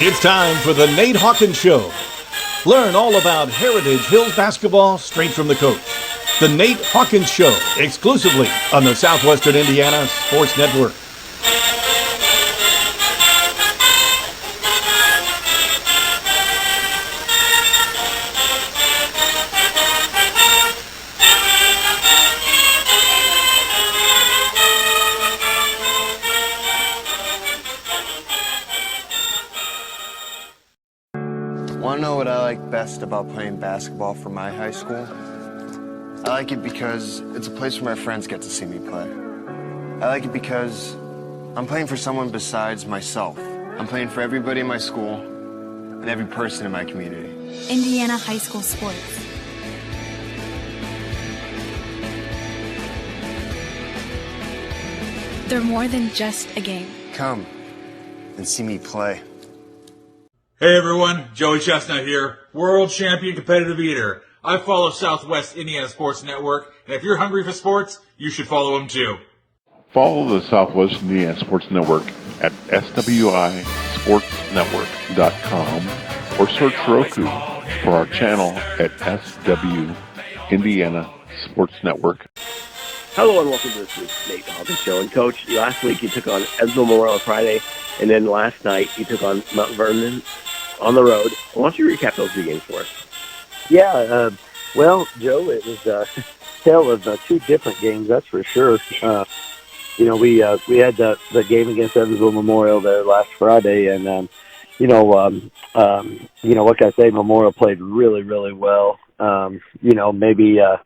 It's time for the Nate Hawkins Show. Learn all about Heritage Hills basketball straight from the coach. The Nate Hawkins Show, exclusively on the Southwestern Indiana Sports Network. Want to know what I like best about playing basketball for my high school? I like it because it's a place where my friends get to see me play. I like it because I'm playing for someone besides myself. I'm playing for everybody in my school and every person in my community. Indiana high school sports. They're more than just a game. Come and see me play. Hey everyone, Joey Chestnut here, world champion competitive eater. I follow Southwest Indiana Sports Network, and if you're hungry for sports, you should follow them too. Follow the Southwest Indiana Sports Network at swisportsnetwork.com or search Roku for our channel at SW Indiana Sports Network. Hello and welcome to this week's Nate Hawkins Show. And Coach, last week you took on Evansville Memorial on Friday, and then last night you took on Mount Vernon on the road. Why don't you recap those two games for us? Yeah, well, Joe, it was a tale of two different games, that's for sure. We had the game against Evansville Memorial there last Friday, and what can I say? Memorial played really, really well. Maybe a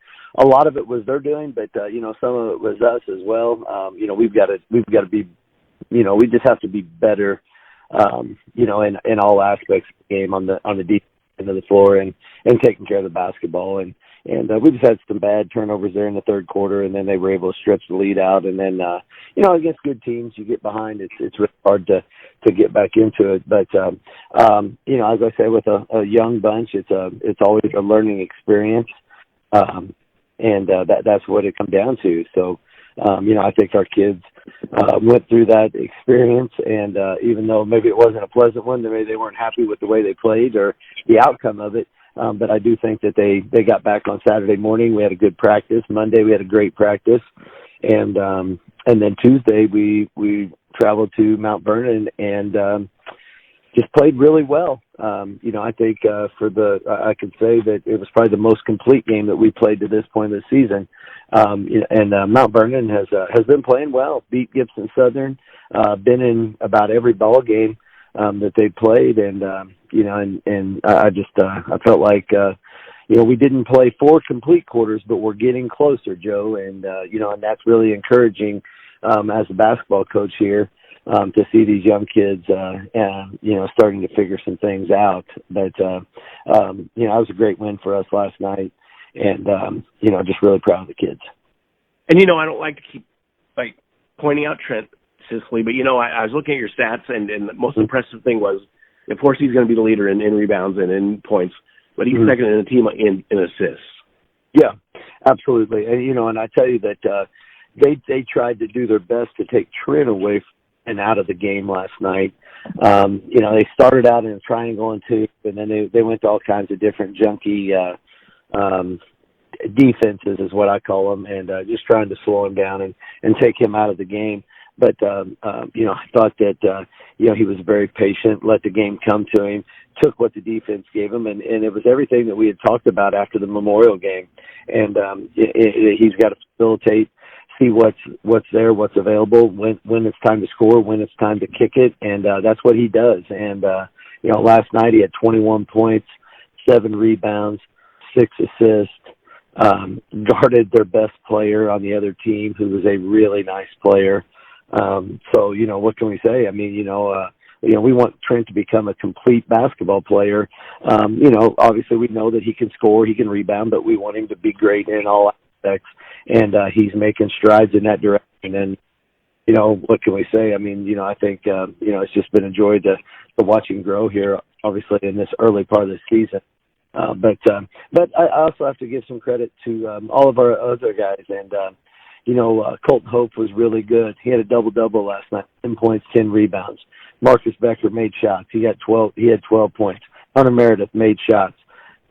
lot of it was their doing, but some of it was us as well. We've got to be, we just have to be better, in all aspects of the game on the defense end of the floor and taking care of the basketball. And we just had some bad turnovers there in the third quarter, and then they were able to stretch the lead out. And then, against good teams, you get behind. It's really hard to get back into it. But, as I say, with a young bunch, it's always a learning experience. That's what it comes down to. So, I think our kids went through that experience, and even though maybe it wasn't a pleasant one, maybe they weren't happy with the way they played or the outcome of it. But I do think that they got back on Saturday morning. We had a good practice. Monday we had a great practice, and then Tuesday we traveled to Mount Vernon and just played really well. I think I could say that it was probably the most complete game that we played to this point of the season. Mount Vernon has been playing well. Beat Gibson Southern, been in about every ball game that they played, and I felt like we didn't play 4 complete quarters, but we're getting closer, Joe, and that's really encouraging as a basketball coach here. To see these young kids, starting to figure some things out. But, it was a great win for us last night, and, just really proud of the kids. And, I don't like to keep, pointing out Trent Sisley, but, I was looking at your stats, and the most impressive thing was, of course, he's going to be the leader in rebounds and in points, but he's second in the team in assists. Yeah, absolutely. And, and I tell you that they tried to do their best to take Trent away and out of the game last night. They started out in a triangle and two, and then they went to all kinds of different junky defenses is what I call them, and just trying to slow him down and take him out of the game. But, I thought that, he was very patient, let the game come to him, took what the defense gave him, and it was everything that we had talked about after the Memorial game. And he's got to facilitate, see what's there, what's available, when it's time to score, when it's time to kick it, and that's what he does. And last night he had 21 points, 7 rebounds, 6 assists, guarded their best player on the other team, who was a really nice player. So what can we say? I mean, we want Trent to become a complete basketball player. Obviously we know that he can score, he can rebound, but we want him to be great in all aspects. And he's making strides in that direction. And, what can we say? I mean, I think, it's just been a joy to watch him grow here, obviously, in this early part of the season. But I also have to give some credit to all of our other guys. And, Colton Hope was really good. He had a double-double last night, 10 points, 10 rebounds. Marcus Becker made shots. He had 12 points. Hunter Meredith made shots,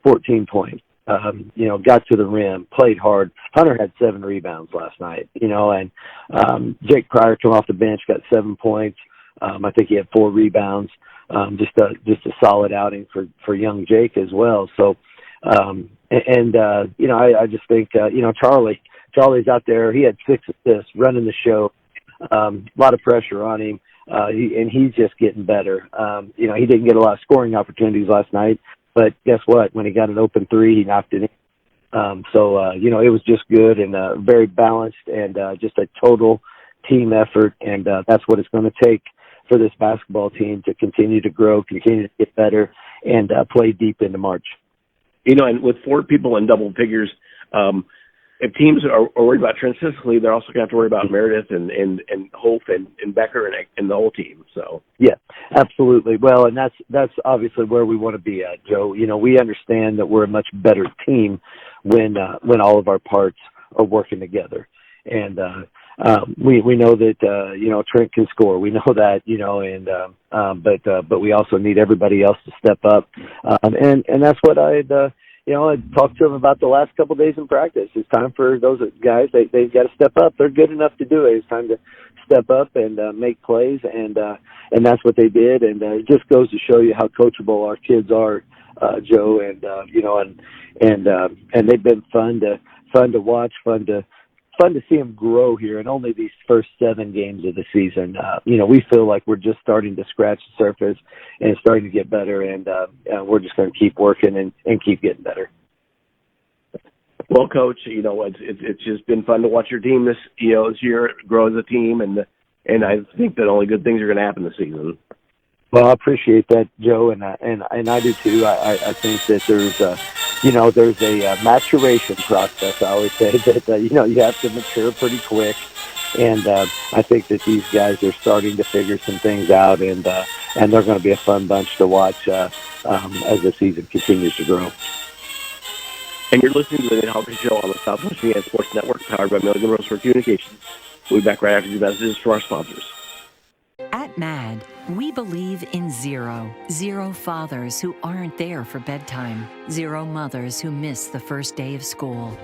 14 points. Got to the rim, played hard. Hunter had 7 rebounds last night, and Jake Pryor came off the bench, got 7 points. I think he had 4 rebounds. Just a solid outing for young Jake as well. So, I just think, Charlie's out there. He had 6 assists running the show. A lot of pressure on him. And he's just getting better. He didn't get a lot of scoring opportunities last night, but guess what? When he got an open 3, he knocked it in. It was just good and very balanced and just a total team effort. And that's what it's going to take for this basketball team to continue to grow, continue to get better, and play deep into March. And with 4 people in double figures, if teams are worried about Trent Sicily, they're also going to have to worry about Meredith and Holt and Becker and the whole team. So yeah, absolutely. Well, and that's obviously where we want to be at, Joe. We understand that we're a much better team when all of our parts are working together, and we know that Trent can score. We know that, but we also need everybody else to step up, and that's what I talked to them about the last couple of days in practice. It's time for those guys. They've got to step up. They're good enough to do it. It's time to step up and make plays, and that's what they did. And it just goes to show you how coachable our kids are, Joe. And they've been fun to watch, fun to see them grow here in only these first 7 games of the season. We feel like we're just starting to scratch the surface and it's starting to get better, and we're just going to keep working and keep getting better. Well, Coach, it's just been fun to watch your team this year grow as a team, and I think that only good things are going to happen this season. Well, I appreciate that, Joe, and I do too. I think that there's a maturation process. I always say that you have to mature pretty quick, and I think that these guys are starting to figure some things out, and they're going to be a fun bunch to watch as the season continues to grow. And you're listening to the Nate Hawkins Show on the Southwest Indiana Sports Network, powered by Milligan Rosewood Communications. We'll be back right after these messages from our sponsors. At MAD, we believe in zero. 0 fathers who aren't there for bedtime. 0 mothers who miss the first day of school.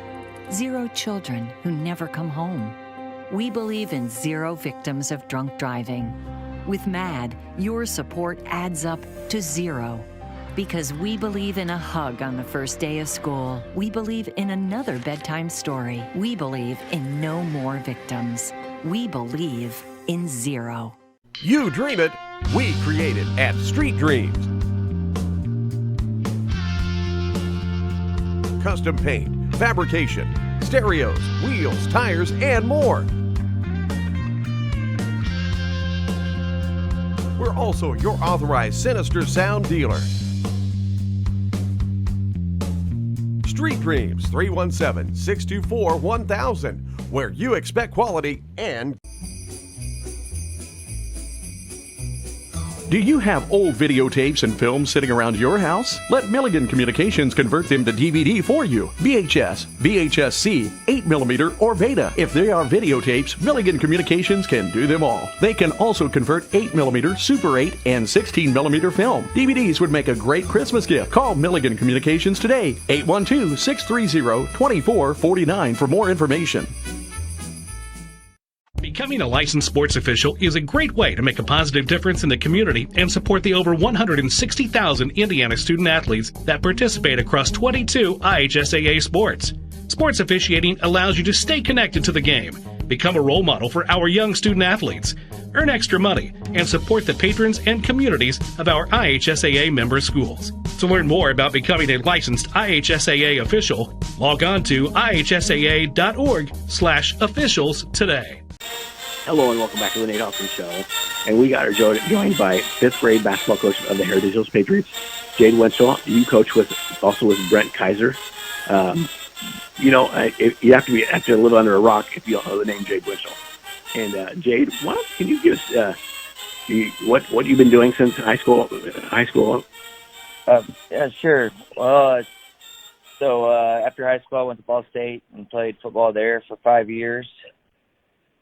0 children who never come home. We believe in 0 victims of drunk driving. With MAD, your support adds up to 0. Because we believe in a hug on the first day of school. We believe in another bedtime story. We believe in no more victims. We believe in 0. You dream it, we create it at Street Dreams. Custom paint, fabrication, stereos, wheels, tires, and more. We're also your authorized Sinister Sound dealer. Street Dreams, 317-624-1000, where you expect quality and... Do you have old videotapes and films sitting around your house? Let Milligan Communications convert them to DVD for you. VHS, VHS-C, 8mm, or Beta. If they are videotapes, Milligan Communications can do them all. They can also convert 8mm, Super 8, and 16mm film. DVDs would make a great Christmas gift. Call Milligan Communications today, 812-630-2449 for more information. Becoming a licensed sports official is a great way to make a positive difference in the community and support the over 160,000 Indiana student athletes that participate across 22 IHSAA sports. Sports officiating allows you to stay connected to the game, become a role model for our young student athletes, earn extra money, and support the patrons and communities of our IHSAA member schools. To learn more about becoming a licensed IHSAA official, log on to ihsaa.org/officials today. Hello and welcome back to the Nate Hawkins Show. And we got her joined by 5th grade basketball coach of the Heritage Hills Patriots, Jade Wenzel. You coach also with Brent Kaiser. You have to live under a rock if you don't know the name Jade Wenzel. And Jade, can you give us what you've been doing since high school? Yeah, sure. Well, so after high school, I went to Ball State and played football there for 5 years.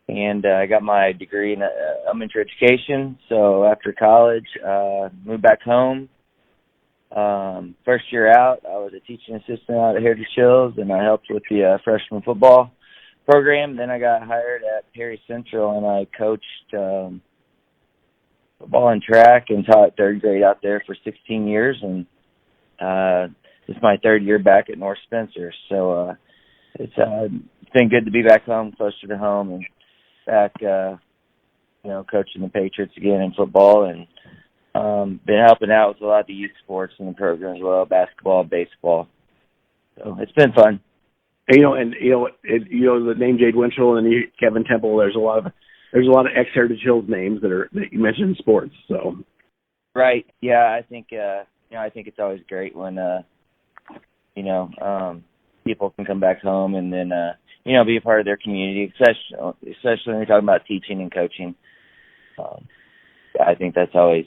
and I got my degree in elementary education. So after college, moved back home. First year out, I was a teaching assistant out at Heritage Hills, and I helped with the freshman football program. Then I got hired at Perry Central, and I coached football and track and taught third grade out there for 16 years. And this is my third year back at North Spencer. So it's been good to be back home, closer to home, and back, coaching the Patriots again in football, and been helping out with a lot of the youth sports in the program as well, basketball, baseball. So it's been fun. And the name Jade Winchell and Kevin Temple. There's a lot of ex-Heritage Hills names that you mentioned in sports. So, right, yeah, I think it's always great when people can come back home and then be a part of their community, especially when you're talking about teaching and coaching. I think that's always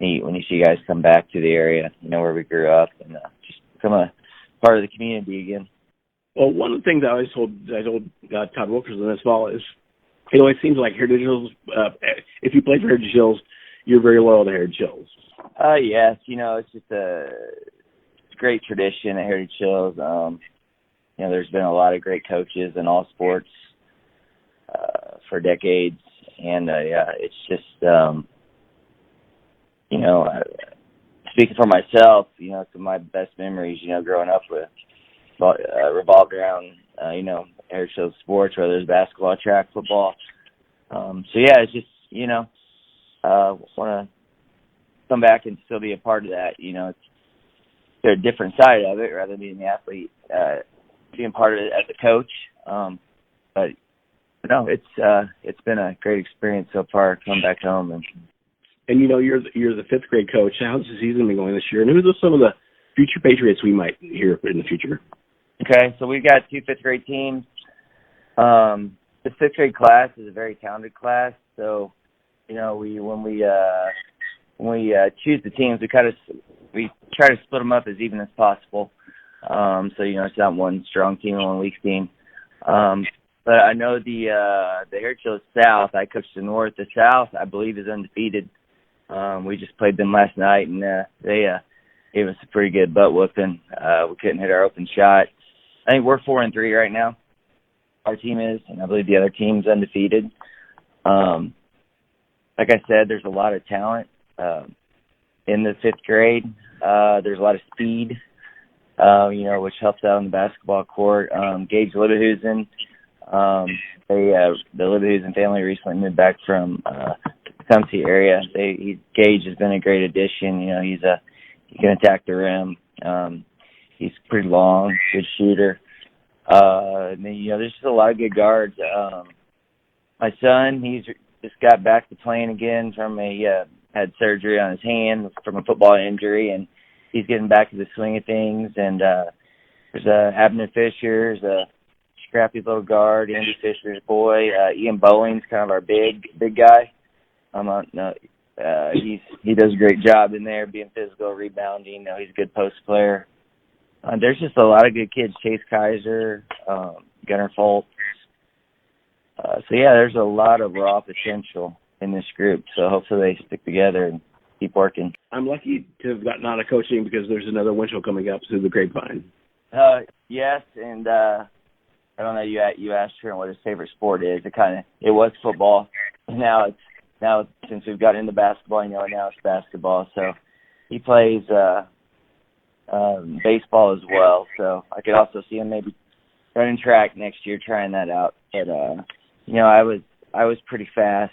neat when you see guys come back to the area, where we grew up, and just become a part of the community again. Well, one of the things I always told Todd Wilkerson this fall is, it seems like Heritage Hills, if you play for Heritage Hills, you're very loyal to Heritage Hills. Yes, it's just a great tradition at Heritage Hills. There's been a lot of great coaches in all sports for decades, and it's just, speaking for myself, some of my best memories, growing up with revolved around, Heritage Hills sports, whether it's basketball, track, football. It's just, want to come back and still be a part of that. It's a different side of it rather than being the athlete, being part of it as a coach. But no, it's been a great experience so far coming back home. And you're the fifth grade coach. How's the season been going this year? And who are some of the future Patriots we might hear in the future? Okay, so we've got 2 fifth grade teams. The fifth grade class is a very talented class. So, when we choose the teams, we try to split them up as even as possible. So it's not one strong team and one weak team. But I know the Heritage Hills South. I coach the North. The South, I believe, is undefeated. We just played them last night, and they gave us a pretty good butt whooping. We couldn't hit our open shot. I think we're 4-3 right now. Our team is, and I believe the other team's undefeated. Like I said, there's a lot of talent in the fifth grade. There's a lot of speed, which helps out on the basketball court. Gage Libahusen, the Libahusen family recently moved back from the Tecumseh area. Gage has been a great addition. He can attack the rim. He's pretty long, good shooter. And then, there's just a lot of good guards. My son, he's just got back to playing again from had surgery on his hand from a football injury, and he's getting back to the swing of things. And there's Abner Fisher, there's a scrappy little guard, Andy Fisher's boy. Ian Bowling's kind of our big guy. He does a great job in there, being physical, rebounding. He's a good post player. There's just a lot of good kids. Chase Kaiser, Gunnar Foltz. There's a lot of raw potential in this group. So hopefully they stick together and keep working. I'm lucky to have gotten out of coaching because there's another Winchell coming up through the grapevine. Yes, and I don't know. You asked her what his favorite sport is. It was football. Now since we've gotten into basketball, now it's basketball. So he plays baseball as well. So I could also see him maybe running track next year, trying that out. But I was pretty fast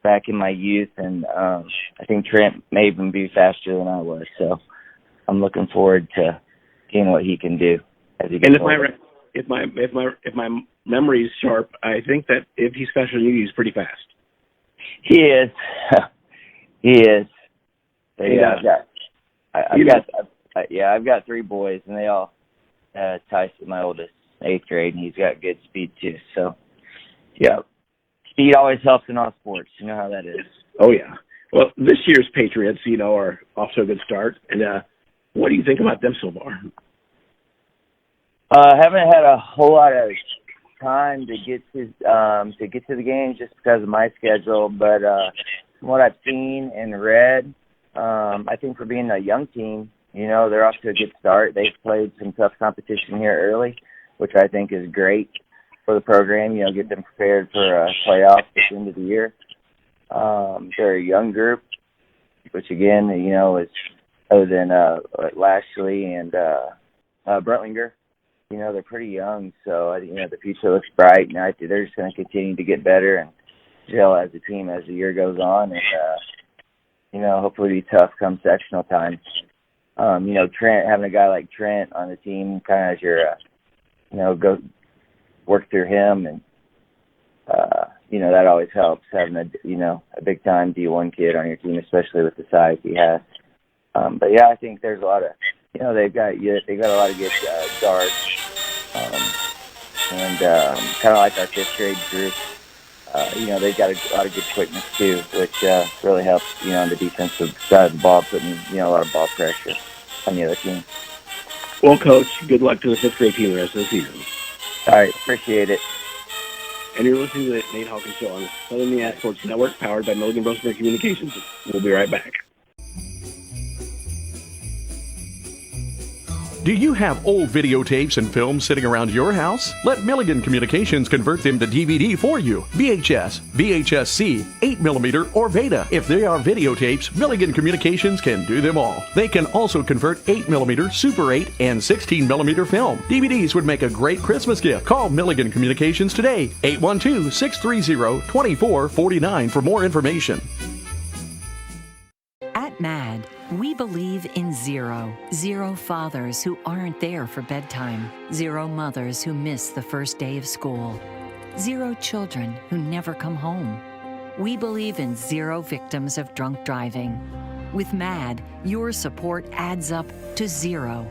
back in my youth, and I think Trent may even be faster than I was. So I'm looking forward to seeing what he can do as he gets older. If my memory is sharp, I think that if he's faster than you, he's pretty fast. He is. He is. I've got 3 boys, and they all Tyson, my oldest, 8th grade, and he's got good speed too. So, yeah, speed always helps in all sports. You know how that is. Oh yeah. Well, this year's Patriots, are off to a good start. And what do you think about them so far? Haven't had a whole lot of time to get to the games just because of my schedule. But from what I've seen and read, I think for being a young team, they're off to a good start. They've played some tough competition here early, which I think is great for the program. Get them prepared for a playoff at the end of the year. They're a young group, which again, is other than Lashley and Brentlinger. They're pretty young, so I think the future looks bright, and I think they're just going to continue to get better and gel as a team as the year goes on, and hopefully be tough come sectional time. Trent, having a guy like Trent on the team, kind of as your go work through him, and that always helps having a big time D1 kid on your team, especially with the size he has. But yeah, I think there's a lot of they've got a lot of good guards, and kind of like our fifth grade group. They've got a lot of good quickness too, which really helps on the defensive side of the ball, putting a lot of ball pressure on the other team. Well, Coach, good luck to the fifth grade team the rest of the season. All right, appreciate it. And you're listening to the Nate Hawkins Show on the Southern Indiana Sports Network, powered by Milligan Brosmer Communications. We'll be right back. Do you have old videotapes and films sitting around your house? Let Milligan Communications convert them to DVD for you. VHS, VHS-C, 8mm, or Beta. If they are videotapes, Milligan Communications can do them all. They can also convert 8mm, Super 8, and 16mm film. DVDs would make a great Christmas gift. Call Milligan Communications today, 812-630-2449 for more information. At MAD, we believe in zero. Zero fathers who aren't there for bedtime. Zero mothers who miss the first day of school. Zero children who never come home. We believe in zero victims of drunk driving. With MAD, your support adds up to zero.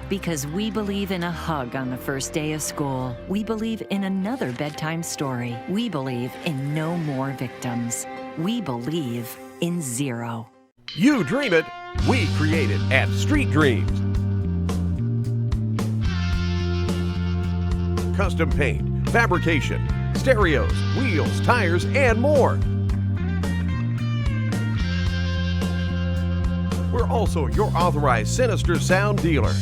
Because we believe in a hug on the first day of school. We believe in another bedtime story. We believe in no more victims. We believe in zero. You dream it, we create it at Street Dreams. Custom paint, fabrication, stereos, wheels, tires, and more. We're also your authorized Sinister Sound dealer.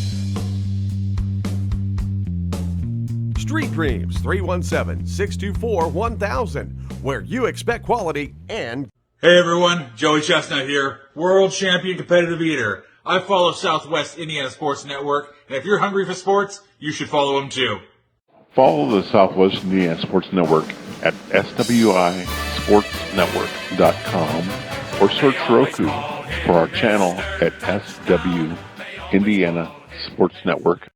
Street Dreams, 317-624-1000, where you expect quality and... Hey everyone, Joey Chestnut here, world champion competitive eater. I follow Southwest Indiana Sports Network, and if you're hungry for sports, you should follow them too. Follow the Southwest Indiana Sports Network at swisportsnetwork.com or search Roku for our channel at SW Indiana Sports Network.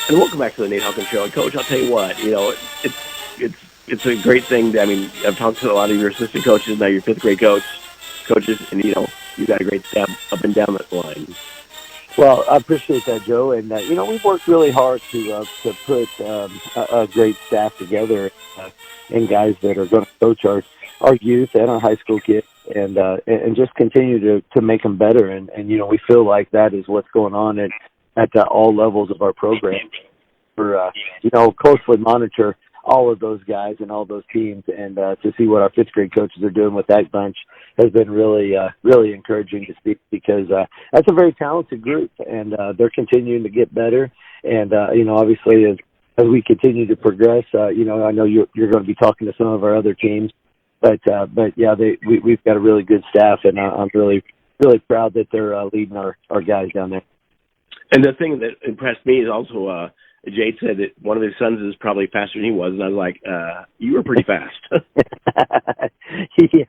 And welcome back to the Nate Hawkins Show. And Coach, I'll tell you what, it's a great thing. I've talked to a lot of your assistant coaches, now your fifth grade coaches, and you got a great staff up and down that line. Well, I appreciate that, Joe. And we've worked really hard to put a great staff together, and guys that are going to coach our youth and our high school kids, and just continue to make them better. And we feel like that is what's going on at all levels of our program. We're closely monitor all of those guys and all those teams, and to see what our fifth grade coaches are doing with that bunch has been really encouraging to see, because that's a very talented group, and they're continuing to get better. And obviously as we continue to progress, I know you're going to be talking to some of our other teams, but yeah, we've got a really good staff, and I'm really proud that they're leading our guys down there. And the thing that impressed me is also Jade said that one of his sons is probably faster than he was, and I was like, you were pretty fast. Jade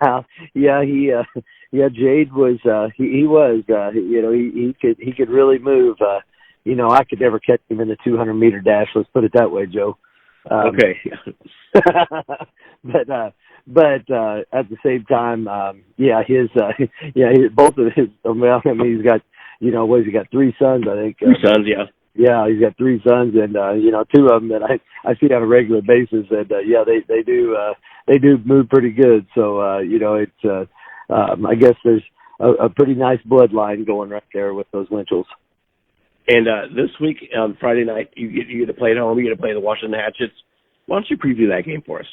was, he could really move. I could never catch him in the 200-meter dash. Let's put it that way, Joe. Okay. But at the same time, both of his, he's got, he's got three sons, I think. Three sons, yeah. Yeah, he's got three sons, and two of them that I see on a regular basis, and they do move pretty good. So it's I guess there's a pretty nice bloodline going right there with those Winchels. And this week on Friday night, you get to play at home. You get to play the Washington Hatchets. Why don't you preview that game for us?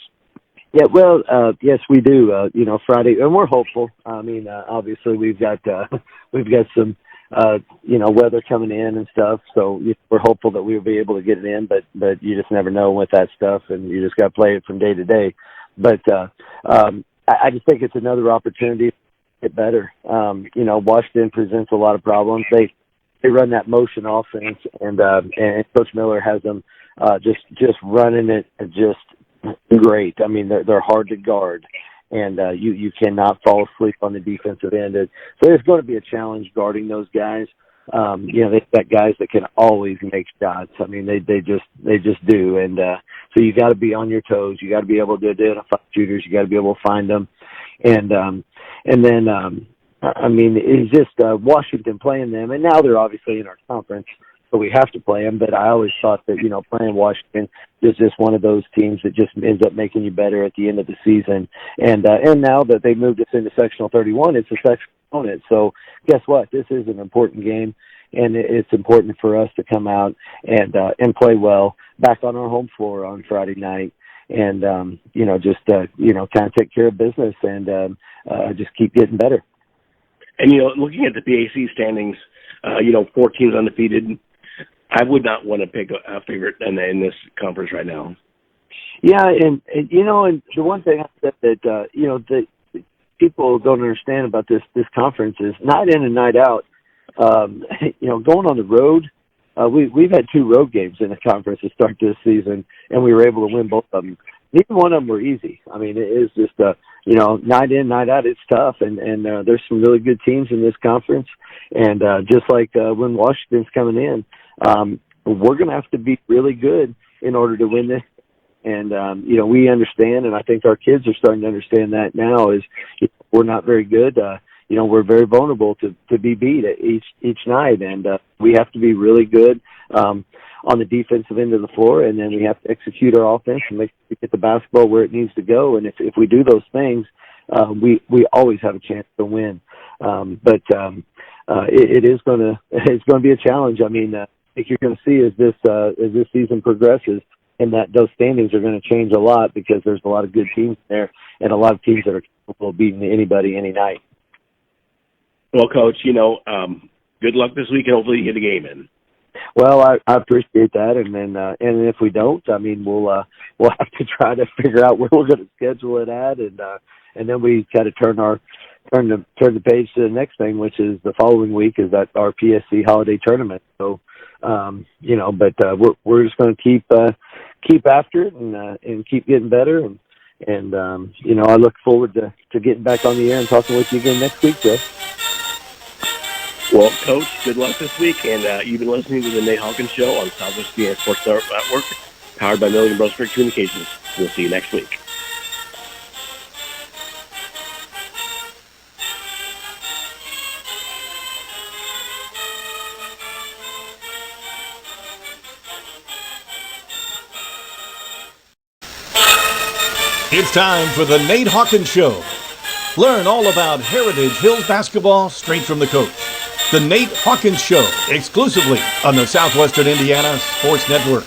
Yeah, well, yes, we do. Friday, and we're hopeful. I mean, obviously, we've got some weather coming in and stuff. So we're hopeful that we'll be able to get it in, but you just never know with that stuff, and you just got to play it from day to day. But I just think it's another opportunity to get better. Washington presents a lot of problems. They run that motion offense, and Coach Miller has them just running it just great. I mean, they're hard to guard, and you cannot fall asleep on the defensive end. So there's going to be a challenge guarding those guys. They've got guys that can always make shots. I mean, they just do, and so you got to be on your toes. You got to be able to identify shooters. You got to be able to find them, and then I mean, it's just Washington playing them, and now they're obviously in our conference, so we have to play them. But I always thought that playing Washington is just one of those teams that just ends up making you better at the end of the season. And now that they moved us into sectional 31, it's a sectional opponent. So guess what? This is an important game, and it's important for us to come out and play well back on our home floor on Friday night. And kind of take care of business and just keep getting better. And, looking at the PAC standings, 4 teams undefeated, I would not want to pick a favorite in this conference right now. Yeah, and the one thing I said that, that people don't understand about this conference is night in and night out, going on the road, we've had 2 road games in the conference to start this season, and we were able to win both of them. Neither one of them were easy. I mean, it is just night in, night out, it's tough, and there's some really good teams in this conference. And just like when Washington's coming in, we're going to have to be really good in order to win this. And we understand, and I think our kids are starting to understand that now. Is we're not very good. We're very vulnerable to be beat each night, and we have to be really good on the defensive end of the floor, and then we have to execute our offense and make sure we get the basketball where it needs to go. And if we do those things, we always have a chance to win. But it's going to be a challenge. I mean, I think you're going to see as this season progresses, and that those standings are going to change a lot because there's a lot of good teams there and a lot of teams that are capable of beating anybody any night. Well, Coach, good luck this week, and hopefully you get a game in. Well, I appreciate that, and then and if we don't, I mean, we'll have to try to figure out where we're going to schedule it at, and then we got to turn the page to the next thing, which is the following week is that our PSC holiday tournament. So, but we're just going to keep after it and keep getting better, and I look forward to getting back on the air and talking with you again next week, Jeff. Well, Coach, good luck this week, and you've been listening to the Nate Hawkins Show on Southwest Indiana Sports Network, powered by Milligan Brosberg Communications. We'll see you next week. It's time for the Nate Hawkins Show. Learn all about Heritage Hills basketball straight from the coach. The Nate Hawkins Show, exclusively on the Southwestern Indiana Sports Network.